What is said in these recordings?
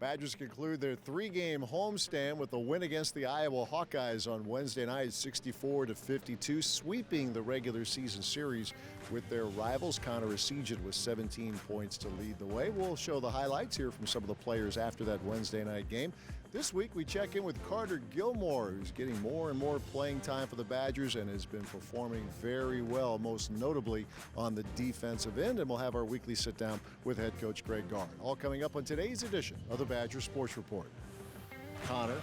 Badgers conclude their three-game homestand with a win against the Iowa Hawkeyes on Wednesday night, 64-52, sweeping the regular season series with their rivals. Connor Essegian with 17 points to lead the way. We'll show the highlights here from some of the players after that Wednesday night game. This week we check in with Carter Gilmore, who's getting more and more playing time for the Badgers and has been performing very well, most notably on the defensive end. And we'll have our weekly sit-down with head coach Greg Gard. All coming up on today's edition of the Badger Sports Report. Connor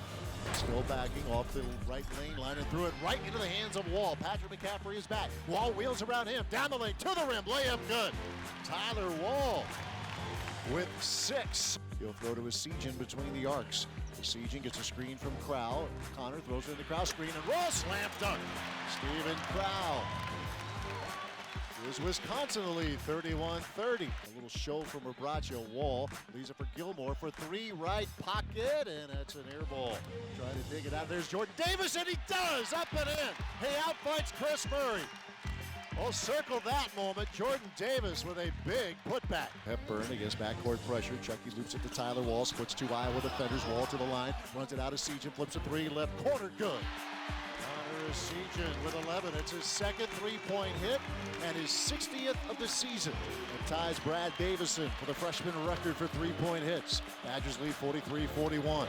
still backing off the right lane line and threw it right into the hands of Wall. Patrick McCaffrey is back. Wall wheels around him, down the lane, to the rim, layup good. Tyler Wall with 6. He'll throw to Essegian between the arcs. Essegian gets a screen from Crowell. Connor throws it in the Crowell screen and roll, slam dunk. Stephen Crowell gives Wisconsin the lead, 31-30. A little show from Abracio. Wall leaves it for Gilmore for 3, right pocket, and that's an air ball. Trying to dig it out. There's Jordan Davis, and he does, up and in. He outfights Chris Murray. Oh, circle that moment. Jordan Davis with a big putback. Hepburn against backcourt pressure. Chucky loops it to Tyler Wall. Splits 2 Iowa defenders. Wall to the line. Runs it out of Essegian. Flips a 3. Left corner. Good. Connor Essegian with 11. It's his second three-point hit and his 60th of the season. And ties Brad Davison for the freshman record for three-point hits. Badgers lead 43-41.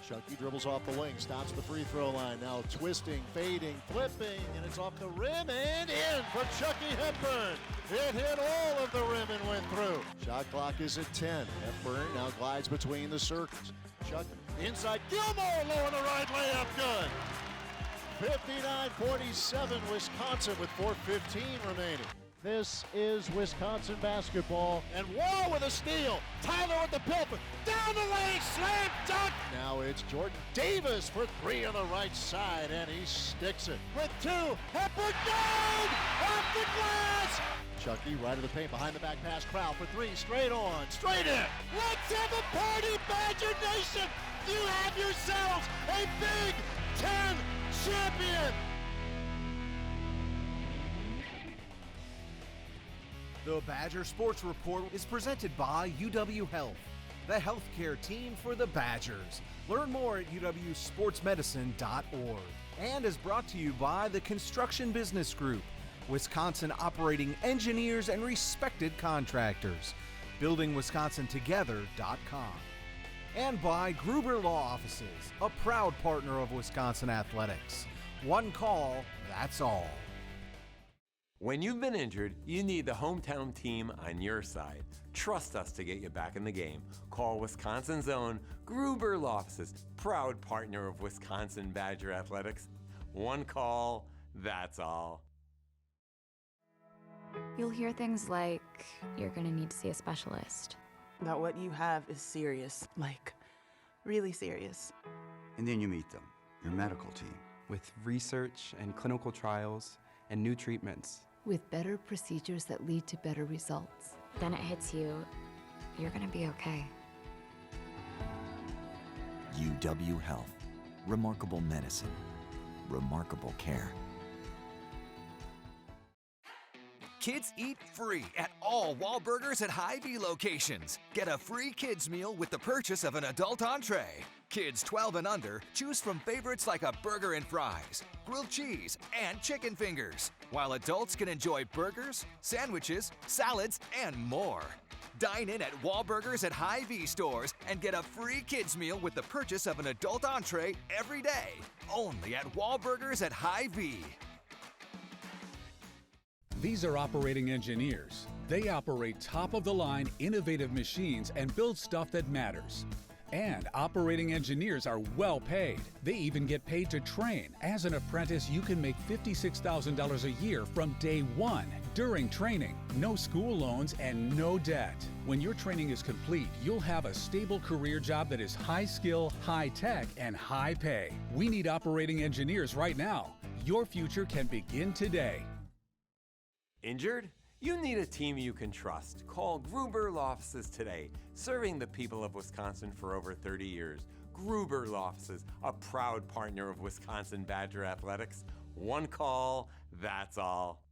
Chucky dribbles off the wing, stops the free throw line, now twisting, fading, flipping, and it's off the rim and in for Chucky Hepburn. It hit all of the rim and went through. Shot clock is at 10. Hepburn now glides between the circles. Chuck inside, Gilmore low on the right, layup good. 59-47 Wisconsin with 4:15 remaining. This is Wisconsin basketball. And Wall with a steal. Tyler with the pulpit. Down the lane, slam dunk. Now it's Jordan Davis for 3 on the right side, and he sticks it. With 2, Hepburn down! Off the glass! Chucky right of the paint, behind the back pass. Crowell for 3, straight on, straight in. Let's have a party, Badger Nation! You have yourselves a Big Ten champion! The Badger Sports Report is presented by UW Health, the healthcare team for the Badgers. Learn more at uwsportsmedicine.org. And is brought to you by the Construction Business Group, Wisconsin operating engineers and respected contractors. BuildingWisconsinTogether.com. And by Gruber Law Offices, a proud partner of Wisconsin Athletics. One call, that's all. When you've been injured, you need the hometown team on your side. Trust us to get you back in the game. Call Wisconsin's own Gruber Law Offices, proud partner of Wisconsin Badger Athletics. One call, that's all. You'll hear things like, you're gonna need to see a specialist. That what you have is serious, like really serious. And then you meet them, your medical team. With research and clinical trials and new treatments. With better procedures that lead to better results. Then it hits you, you're gonna be okay. UW Health. Remarkable medicine. Remarkable care. Kids eat free at all Wahlburgers at Hy-Vee locations. Get a free kids meal with the purchase of an adult entree. Kids 12 and under choose from favorites like a burger and fries, grilled cheese, and chicken fingers, while adults can enjoy burgers, sandwiches, salads, and more. Dine in at Wahlburgers at Hy-Vee stores and get a free kids meal with the purchase of an adult entree every day. Only at Wahlburgers at Hy-Vee. These are operating engineers. They operate top-of-the-line, innovative machines and build stuff that matters. And operating engineers are well paid. They even get paid to train. As an apprentice, you can make $56,000 a year from day one during training. No school loans and no debt. When your training is complete, you'll have a stable career job that is high skill, high tech, and high pay. We need operating engineers right now. Your future can begin today. Injured? You need a team you can trust. Call Gruber Law Offices today, serving the people of Wisconsin for over 30 years. Gruber Law Offices, a proud partner of Wisconsin Badger Athletics. One call, that's all.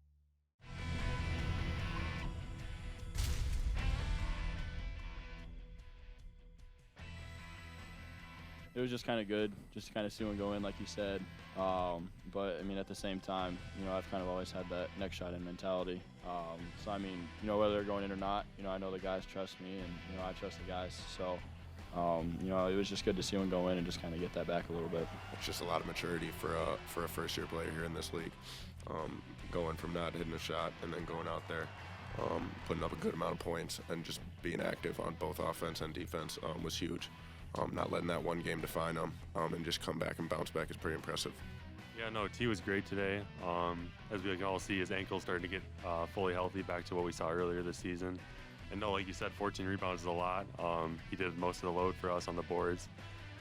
it was just kind of good, just to kind of see one go in, like you said. But I mean, at the same time, I've kind of always had that next shot in mentality. So I mean, whether they're going in or not, I know the guys trust me, and I trust the guys. So it was just good to see one go in and just kind of get that back a little bit. It's just a lot of maturity for a first-year player here in this league. Going from not hitting a shot and then going out there, putting up a good amount of points and just being active on both offense and defense was huge. Not letting that one game define them and just come back and bounce back is pretty impressive. Yeah, no, T was great today. As we can all see, his ankle's starting to get fully healthy, back to what we saw earlier this season. And no, like you said, 14 rebounds is a lot. He did most of the load for us on the boards,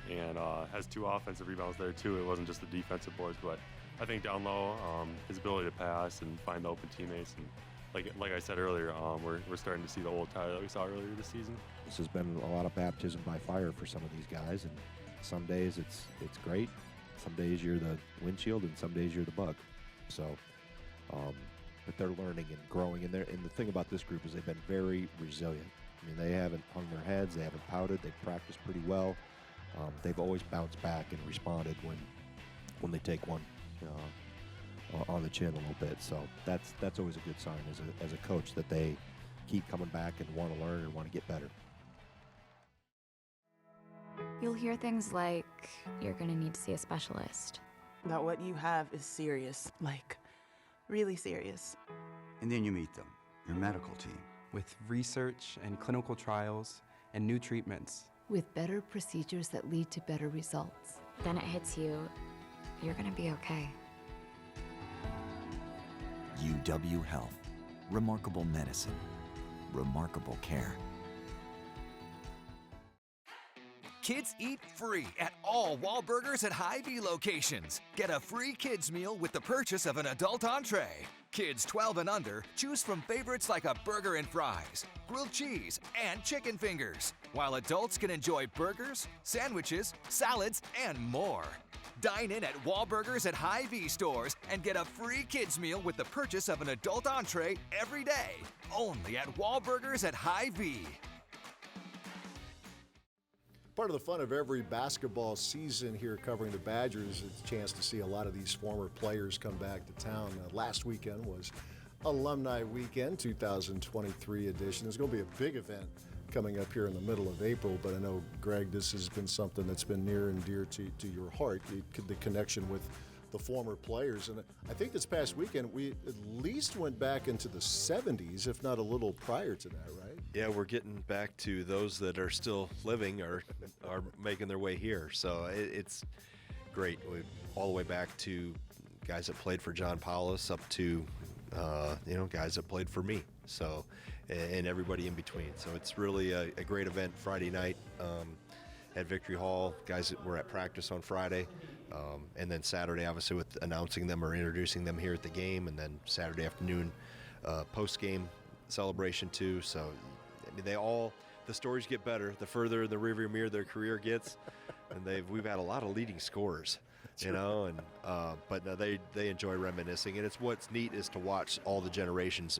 and has 2 offensive rebounds there too. It wasn't just the defensive boards, but I think down low, his ability to pass and find the open teammates, and like I said earlier, we're starting to see the old Tyler that we saw earlier this season. This has been a lot of baptism by fire for some of these guys, and some days it's great. Some days you're the windshield, and some days you're the bug. So, but they're learning and growing, and the thing about this group is they've been very resilient. I mean, they haven't hung their heads, they haven't pouted, they've practiced pretty well. They've always bounced back and responded when they take one on the chin a little bit. So that's always a good sign as a coach, that they keep coming back and want to learn and want to get better. You'll hear things like, you're gonna need to see a specialist. That what you have is serious, like really serious. And then you meet them, your medical team. With research and clinical trials and new treatments. With better procedures that lead to better results. Then it hits you, you're gonna be okay. UW Health. Remarkable medicine. Remarkable care. Kids eat free at all Wahlburgers at Hy-Vee locations. Get a free kids meal with the purchase of an adult entree. Kids 12 and under choose from favorites like a burger and fries, grilled cheese, and chicken fingers, while adults can enjoy burgers, sandwiches, salads, and more. Dine in at Wahlburgers at Hy-Vee stores and get a free kids meal with the purchase of an adult entree every day. Only at Wahlburgers at Hy-Vee. Part of the fun of every basketball season here covering the Badgers is a chance to see a lot of these former players come back to town. Last weekend was Alumni Weekend, 2023 edition. There's going to be a big event coming up here in the middle of April, but I know, Greg, this has been something that's been near and dear to your heart, the connection with the former players. And I think this past weekend we at least went back into the 70s, if not a little prior to that, right? Yeah, we're getting back to those that are still living or are making their way here. So it's great. All the way back to guys that played for John Paulus up to, guys that played for me. So, and everybody in between. So it's really a great event Friday night at Victory Hall. Guys that were at practice on Friday. And then Saturday, obviously, with announcing them or introducing them here at the game. And then Saturday afternoon, post-game celebration too. So, I mean, the stories get better the further in the rearview mirror their career gets. And we've had a lot of leading scorers, but no, they enjoy reminiscing. And it's what's neat is to watch all the generations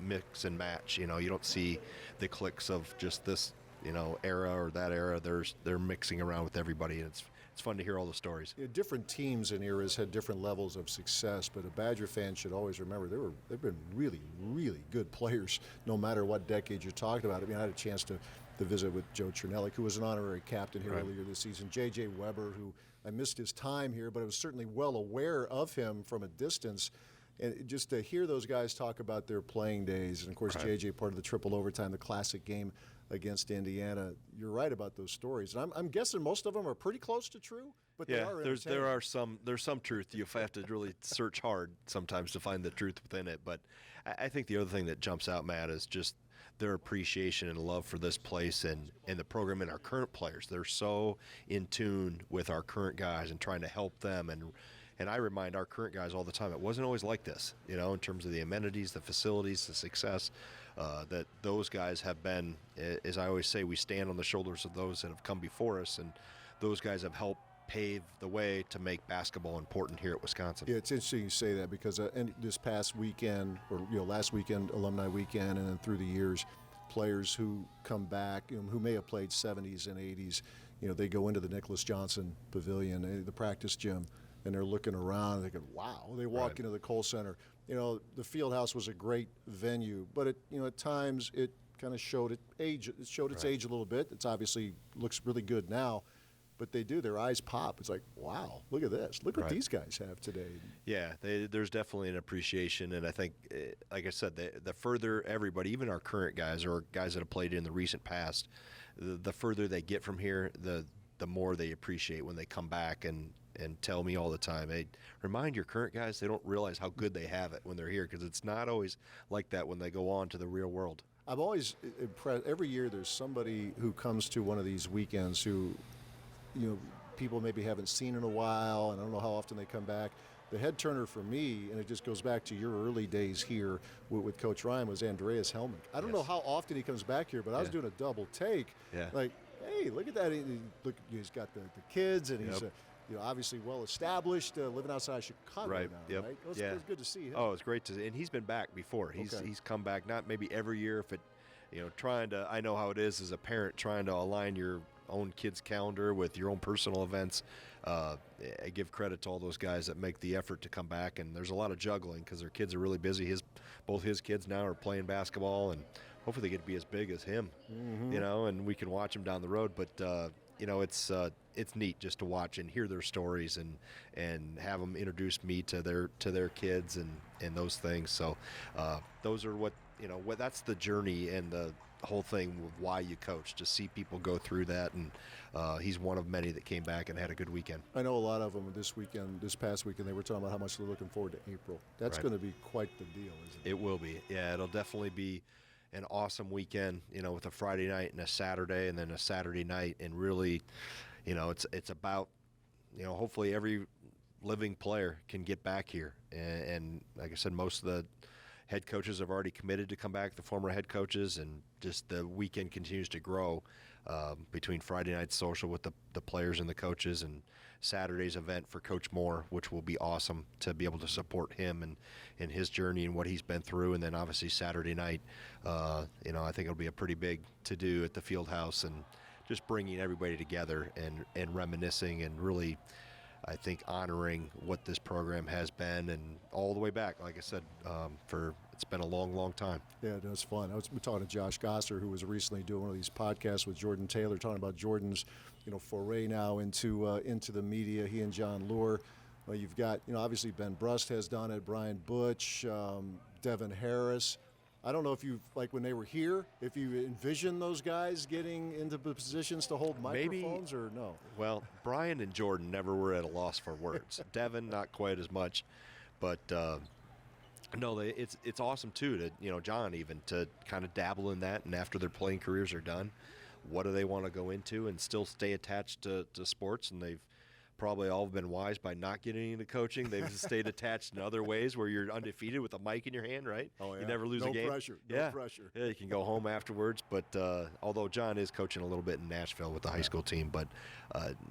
mix and match. You don't see the cliques of just this, era or that era. They're mixing around with everybody, and it's fun to hear all the stories. Yeah, different teams and eras had different levels of success, but a Badger fan should always remember they've been really, really good players, no matter what decade you're talking about. I mean, I had a chance to visit with Joe Chernelik, who was an honorary captain here earlier this season. J.J. Weber, who I missed his time here, but I was certainly well aware of him from a distance. And just to hear those guys talk about their playing days, and of course, J.J. part of the triple overtime, the classic game against Indiana. You're right about those stories, and I'm guessing most of them are pretty close to true. But yeah, there's some truth. You have to really search hard sometimes to find the truth within it. But I think the other thing that jumps out, Matt, is just their appreciation and love for this place and the program and our current players. They're so in tune with our current guys and trying to help them. And I remind our current guys all the time, it wasn't always like this, in terms of the amenities, the facilities, the success, that those guys have been, as I always say, we stand on the shoulders of those that have come before us, and those guys have helped pave the way to make basketball important here at Wisconsin. Yeah, it's interesting you say that because this past weekend, or last weekend, Alumni Weekend, and then through the years, players who come back, who may have played 70s and 80s, they go into the Nicholas Johnson Pavilion, the practice gym, and they're looking around and they go, wow. They walk into the Kohl Center. The field house was a great venue, but at times it kind of showed its age a little bit. It's obviously looks really good now, but their eyes pop. It's like, wow, look at this. Look what these guys have today. Yeah, there's definitely an appreciation, and I think, like I said, the further everybody, even our current guys or guys that have played in the recent past, the further they get from here, the more they appreciate when they come back and tell me all the time, hey, remind your current guys they don't realize how good they have it when they're here, because it's not always like that when they go on to the real world. I'm always impressed. Every year there's somebody who comes to one of these weekends who, people maybe haven't seen in a while, and I don't know how often they come back. The head turner for me, and it just goes back to your early days here with Coach Ryan, was Andreas Helmick. I don't know how often he comes back here, but I was doing a double take. Yeah. Like, hey, look at that. He's got the kids, and he's obviously well established, living outside Chicago now. Yep. Right? It was good to see him. Oh, it's great to see, and he's been back before. He's come back, not maybe every year, if it, trying to. I know how it is as a parent, trying to align your own kid's calendar with your own personal events. I give credit to all those guys that make the effort to come back, and there's a lot of juggling because their kids are really busy. Both his kids now are playing basketball, and hopefully they get to be as big as him, and we can watch them down the road. But it's neat just to watch and hear their stories and have them introduce me to their kids and those things. So those are what that's the journey and the whole thing with why you coach, to see people go through that, and he's one of many that came back and had a good weekend. I know a lot of them this past weekend, they were talking about how much they're looking forward to April. That's going to be quite the deal, isn't it? It will be. Yeah, it'll definitely be an awesome weekend, with a Friday night and a Saturday and then a Saturday night, and really, it's about, hopefully every living player can get back here. And like I said, most of the head coaches have already committed to come back, the former head coaches, and just the weekend continues to grow between Friday night social with the players and the coaches, and Saturday's event for Coach Moore, which will be awesome to be able to support him and his journey and what he's been through. And then obviously Saturday night, I think it'll be a pretty big to-do at the field house, and just bringing everybody together and reminiscing and really, I think, honoring what this program has been, and all the way back, like I said, it's been a long, long time. Yeah, that's fun. I was talking to Josh Gosser, who was recently doing one of these podcasts with Jordan Taylor, talking about Jordan's, foray now into the media. He and John Lure. Well, you've got, obviously Ben Brust has done it, Brian Butch, Devin Harris. I don't know if you, like when they were here, if you envision those guys getting into positions to hold microphones or no? Well, Brian and Jordan never were at a loss for words. Devin, not quite as much. But, no, it's awesome, too, to, John even, to kind of dabble in that. And after their playing careers are done, what do they want to go into and still stay attached to sports? And they've probably all been wise by not getting into coaching. They've stayed attached in other ways where you're undefeated with a mic in your hand, right? Oh, yeah. You never lose a game. No pressure. No pressure. Yeah, you can go home afterwards. But although John is coaching a little bit in Nashville with the high school team, but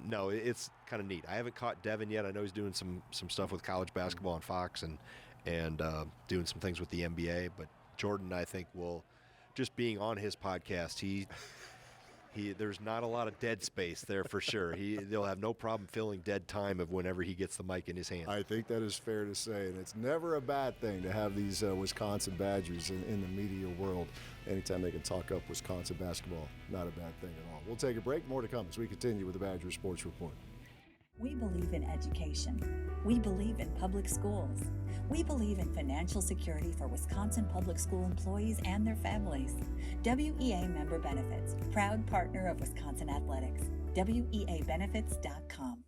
no, it's kind of neat. I haven't caught Devin yet. I know he's doing some stuff with college basketball on Fox and doing some things with the NBA. But Jordan, I think, will, just being on his podcast, he there's not a lot of dead space there for sure. They'll have no problem filling dead time of whenever he gets the mic in his hand. I think that is fair to say, and it's never a bad thing to have these Wisconsin Badgers in the media world. Anytime they can talk up Wisconsin basketball, not a bad thing at all. We'll take a break. More to come as we continue with the Badger Sports Report. We believe in education. We believe in public schools. We believe in financial security for Wisconsin public school employees and their families. WEA Member Benefits, proud partner of Wisconsin Athletics. WEAbenefits.com.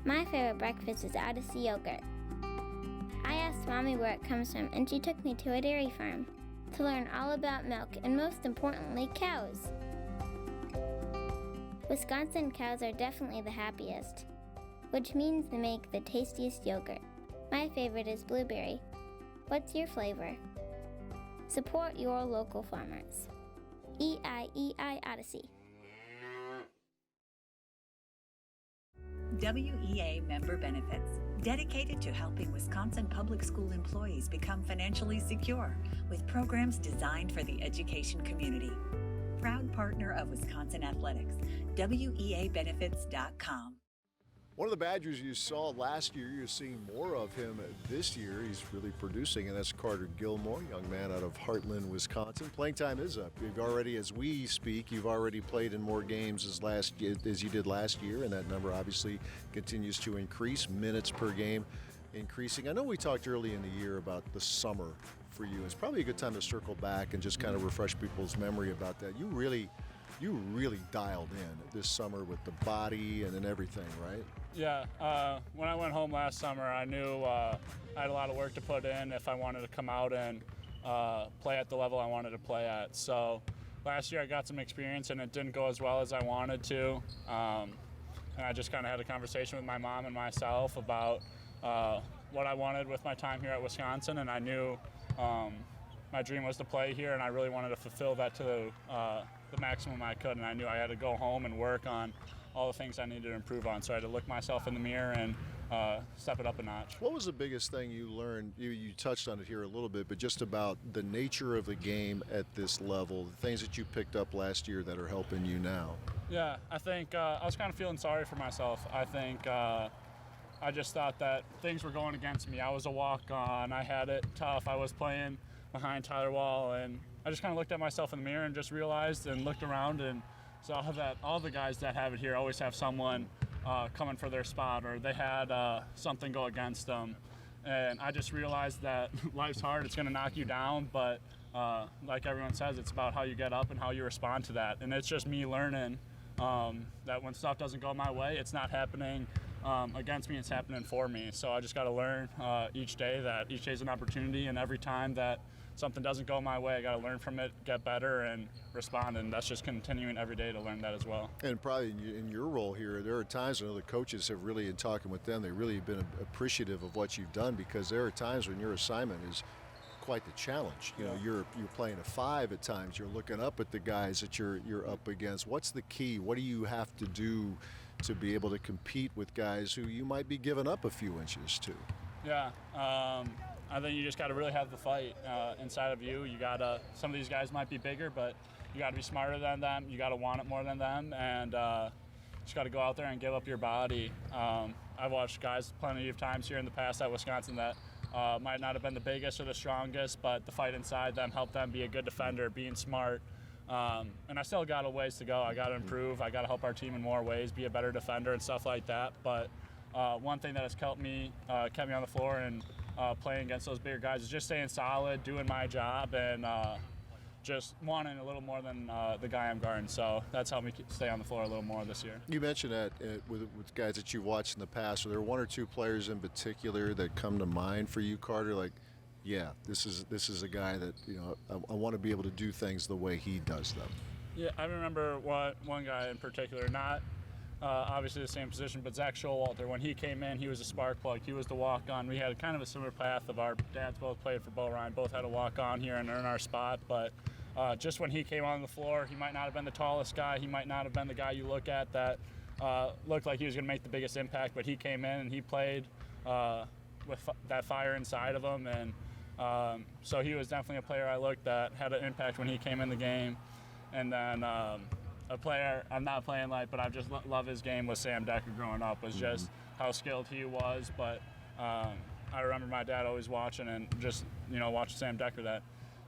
My favorite breakfast is Odyssey yogurt. I asked Mommy where it comes from, and she took me to a dairy farm to learn all about milk and, most importantly, cows. Wisconsin cows are definitely the happiest, which means they make the tastiest yogurt. My favorite is blueberry. What's your flavor? Support your local farmers. EIEI Odyssey. WEA Member Benefits, dedicated to helping Wisconsin public school employees become financially secure with programs designed for the education community. proud partner of Wisconsin Athletics. WEAbenefits.com. One of the Badgers you saw last year, you're seeing more of him this year. He's really producing, and that's Carter Gilmore, young man out of Heartland, Wisconsin. Playing time is up. You've already, as we speak, you've already played in more games as you did last year, and that number obviously continues to increase, minutes per game increasing. I know we talked early in the year about the summer for you. It's probably a good time to circle back and just kind of refresh people's memory about that. You really dialed in this summer with the body and everything, right? Yeah, when I went home last summer, I knew I had a lot of work to put in if I wanted to come out and play at the level I wanted to play at. So last year I got some experience and it didn't go as well as I wanted to. And I just kind of had a conversation with my mom and myself about what I wanted with my time here at Wisconsin, and I knew my dream was to play here, and I really wanted to fulfill that to the maximum I could, and I knew I had to go home and work on all the things I needed to improve on. So I had to look myself in the mirror and step it up a notch. What was the biggest thing you learned? You touched on it here a little bit, but just about the nature of the game at this level, the things that you picked up last year that are helping you now. Yeah, I think I was kind of feeling sorry for myself. I think I just thought that things were going against me. I was a walk-on. I had it tough. I was playing behind Tyler Wall, and I just kind of looked at myself in the mirror and just realized and looked around and saw that all the guys that have it here always have someone coming for their spot, or they had something go against them. And I just realized that life's hard. It's going to knock you down, but like everyone says, it's about how you get up and how you respond to that. And it's just me learning that when stuff doesn't go my way, it's not happening against me, it's happening for me. So I just got to learn each day that each day is an opportunity, and every time that something doesn't go my way, I got to learn from it, get better, and respond. And that's just continuing every day to learn that as well. And probably in your role here, there are times when other coaches have really, in talking with them, they've really been appreciative of what you've done, because there are times when your assignment is quite the challenge. You know, you're playing a 5 at times. You're looking up at the guys that you're up against. What's the key? What do you have to do to be able to compete with guys who you might be giving up a few inches to? Yeah, I think you just got to really have the fight inside of you. You got to. Some of these guys might be bigger, but you got to be smarter than them. You got to want it more than them, and just got to go out there and give up your body. I've watched guys plenty of times here in the past at Wisconsin that might not have been the biggest or the strongest, but the fight inside them helped them be a good defender, being smart. And I still got a ways to go. I got to improve. I got to help our team in more ways, be a better defender and stuff like that. But one thing that has kept me on the floor and playing against those bigger guys is just staying solid, doing my job, and just wanting a little more than the guy I'm guarding. So that's helped me stay on the floor a little more this year. You mentioned that with guys that you've watched in the past. Are there one or two players in particular that come to mind for you, Carter? Like, yeah, this is a guy that, you know, I want to be able to do things the way he does them. Yeah, I remember one guy in particular, not obviously the same position, but Zach Showalter. When he came in, he was a spark plug. He was the walk-on. We had kind of a similar path of our dads both played for Bo Ryan, both had a walk-on here and earn our spot. But just when he came on the floor, he might not have been the tallest guy. He might not have been the guy you look at that looked like he was going to make the biggest impact. But he came in and he played with that fire inside of him, and so he was definitely a player I looked at, had an impact when he came in the game. And then a player I'm not playing like, but I just love his game, was Sam Decker growing up, was just how skilled he was. But I remember my dad always watching and just, you know, watching Sam Decker, that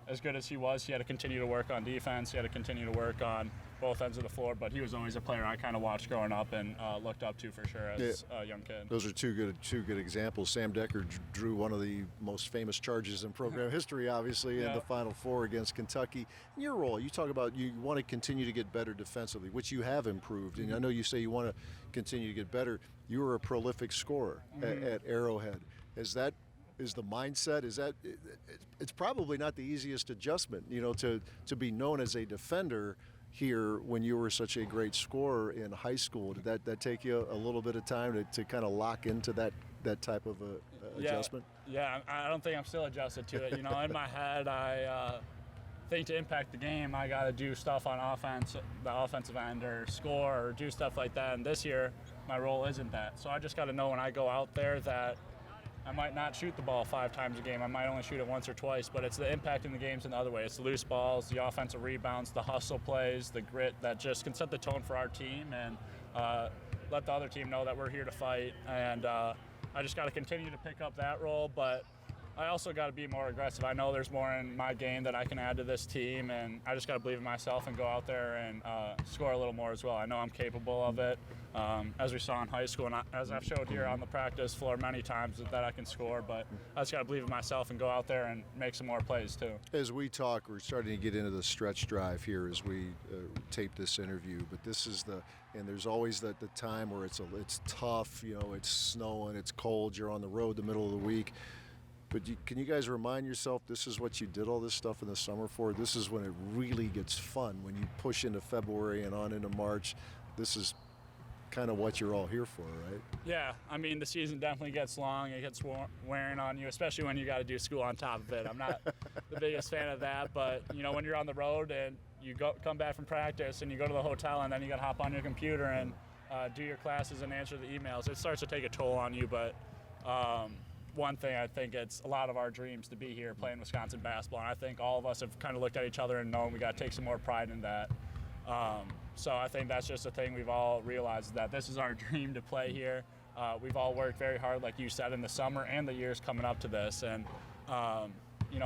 as good as he was, he had to continue to work on defense. He had to continue to work on both ends of the floor, but he was always a player I kind of watched growing up and looked up to for sure as a young kid. Those are two good examples. Sam Decker drew one of the most famous charges in program history, obviously, in the Final Four against Kentucky. In your role, you talk about you want to continue to get better defensively, which you have improved, and I know you say you want to continue to get better. You were a prolific scorer at Arrowhead. Is the mindset, it's probably not the easiest adjustment, you know, to be known as a defender here when you were such a great scorer in high school. Did that take you a little bit of time to kind of lock into that type of adjustment? Yeah, I don't think I'm still adjusted to it. You know, in my head, I think to impact the game, I got to do stuff on offense, the offensive end, or score, or do stuff like that. And this year, my role isn't that. So I just got to know when I go out there that I might not shoot the ball 5 times a game. I might only shoot it once or twice, but it's the impact in the games in the other way. It's the loose balls, the offensive rebounds, the hustle plays, the grit that just can set the tone for our team and let the other team know that we're here to fight. And I just got to continue to pick up that role, but I also got to be more aggressive. I know there's more in my game that I can add to this team, and I just got to believe in myself and go out there and score a little more as well. I know I'm capable of it, as we saw in high school, and as I've showed here on the practice floor many times that I can score, but I just got to believe in myself and go out there and make some more plays too. As we talk, we're starting to get into the stretch drive here as we tape this interview, but this is and there's always the time where it's tough, it's snowing, it's cold, you're on the road the middle of the week. But can you guys remind yourself this is what you did all this stuff in the summer for? This is when it really gets fun, when you push into February and on into March. This is kind of what you're all here for, right? Yeah, I mean, the season definitely gets long. It gets wearing on you, especially when you got to do school on top of it. I'm not the biggest fan of that, but, when you're on the road and you come back from practice and you go to the hotel and then you got to hop on your computer and do your classes and answer the emails, it starts to take a toll on you, but one thing, I think it's a lot of our dreams to be here playing Wisconsin basketball, and I think all of us have kind of looked at each other and known we got to take some more pride in that. So I think that's just a thing we've all realized, that this is our dream to play here. We've all worked very hard, like you said, in the summer and the years coming up to this, and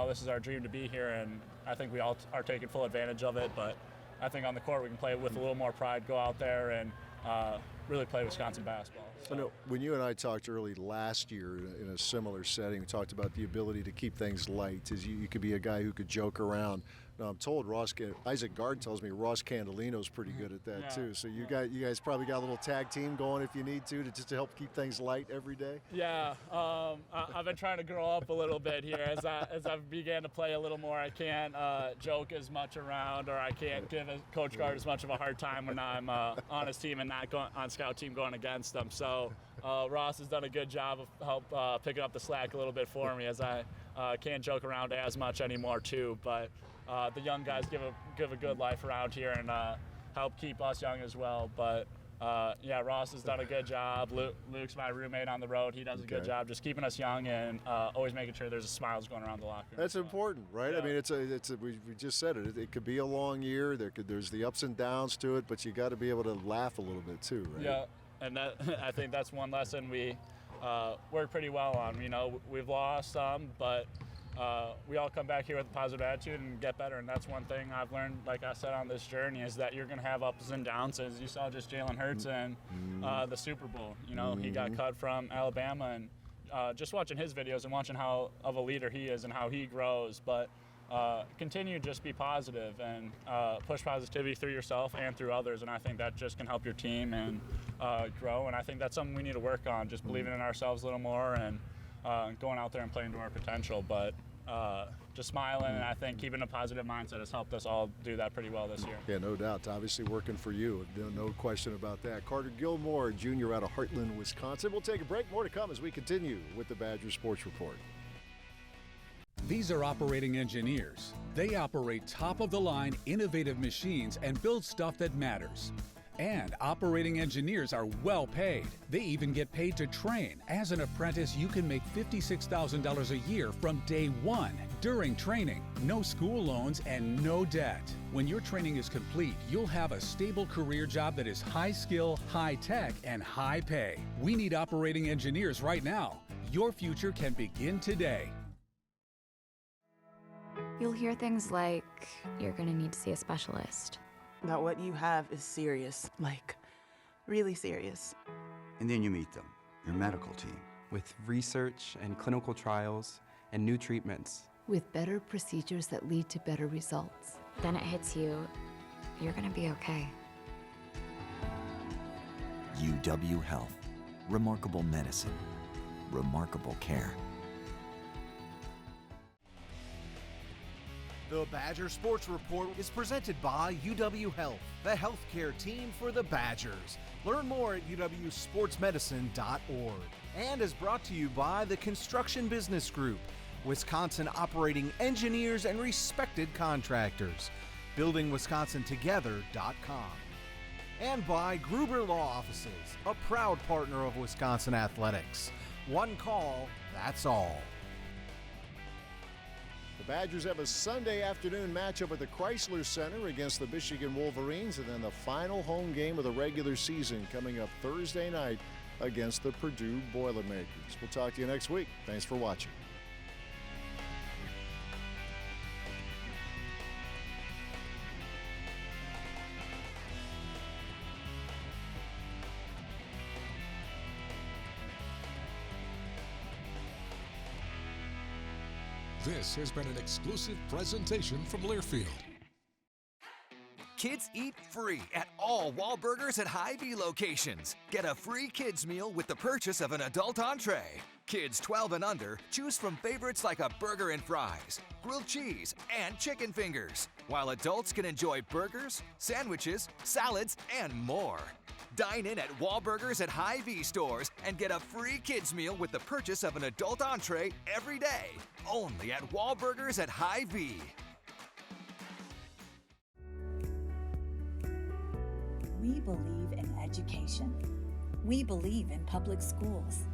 this is our dream to be here, and I think we all are taking full advantage of it, but I think on the court we can play with a little more pride, go out there and really play Wisconsin basketball. So. I know when you and I talked early last year in a similar setting, we talked about the ability to keep things light. As you could be a guy who could joke around. Now I'm told Isaac Gard tells me Ross Candelino's pretty good at that too. So you guys probably got a little tag team going if you need to just to help keep things light every day. Yeah, I've been trying to grow up a little bit here as I've began to play a little more. I can't joke as much around, or I can't give Coach Gard as much of a hard time when I'm on his team and not on scout team going against them. So Ross has done a good job of help picking up the slack a little bit for me, as I can't joke around as much anymore too. But the young guys give a good life around here and help keep us young as well. But Ross has done a good job. Luke's my roommate on the road. He does a good job just keeping us young and always making sure there's smiles going around the locker room. That's important, right? Yeah. I mean, we just said it. It could be a long year. There's the ups and downs to it, but you got to be able to laugh a little bit too, right? Yeah, and I think that's one lesson we work pretty well on. We've lost some, but we all come back here with a positive attitude and get better, and that's one thing I've learned, like I said, on this journey, is that you're going to have ups and downs, as you saw just Jalen Hurts and the Super Bowl. He got cut from Alabama, and just watching his videos and watching how of a leader he is and how he grows, but continue to just be positive and push positivity through yourself and through others, and I think that just can help your team and grow, and I think that's something we need to work on, just believing in ourselves a little more and going out there and playing to our potential, but just smiling, and I think keeping a positive mindset has helped us all do that pretty well this year. Yeah, no doubt. It's obviously working for you. No question about that. Carter Gilmore, Jr. out of Heartland, Wisconsin. We'll take a break. More to come as we continue with the Badger Sports Report. These are operating engineers. They operate top-of-the-line innovative machines and build stuff that matters. And operating engineers are well paid. They even get paid to train. As an apprentice, you can make $56,000 a year from day one during training. No school loans and no debt. When your training is complete, you'll have a stable career job that is high skill, high tech, and high pay. We need operating engineers right now. Your future can begin today. You'll hear things like, you're gonna need to see a specialist. That what you have is serious, like really serious. And then you meet them, your medical team. With research and clinical trials and new treatments. With better procedures that lead to better results. Then it hits you, you're gonna be okay. UW Health. Remarkable medicine. Remarkable care. The Badger Sports Report is presented by UW Health, the healthcare team for the Badgers. Learn more at uwsportsmedicine.org. And is brought to you by the Construction Business Group, Wisconsin operating engineers and respected contractors. BuildingWisconsinTogether.com. And by Gruber Law Offices, a proud partner of Wisconsin Athletics. One call, that's all. The Badgers have a Sunday afternoon matchup at the Chrysler Center against the Michigan Wolverines, and then the final home game of the regular season coming up Thursday night against the Purdue Boilermakers. We'll talk to you next week. Thanks for watching. This has been an exclusive presentation from Learfield. Kids eat free at all Wahlburgers at Hy-Vee locations. Get a free kids meal with the purchase of an adult entree. Kids 12 and under choose from favorites like a burger and fries, grilled cheese, and chicken fingers, while adults can enjoy burgers, sandwiches, salads, and more. Dine in at Wahlburgers at Hy-Vee stores and get a free kids meal with the purchase of an adult entree every day. Only at Wahlburgers at Hy-Vee. We believe in education. We believe in public schools.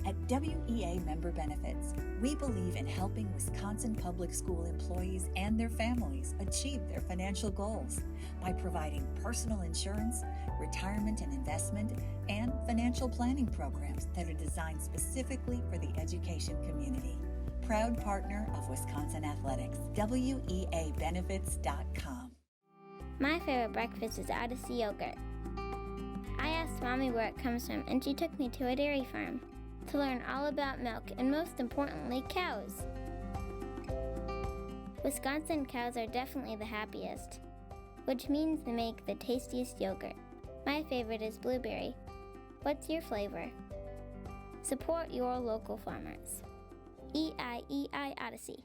At WEA Member Benefits, we believe in helping Wisconsin public school employees and their families achieve their financial goals by providing personal insurance, retirement and investment, and financial planning programs that are designed specifically for the education community. Proud partner of Wisconsin Athletics, WEAbenefits.com. My favorite breakfast is Odyssey yogurt. I asked Mommy where it comes from, and she took me to a dairy farm to learn all about milk and, most importantly, cows. Wisconsin cows are definitely the happiest, which means they make the tastiest yogurt. My favorite is blueberry. What's your flavor? Support your local farmers. EIEI Odyssey.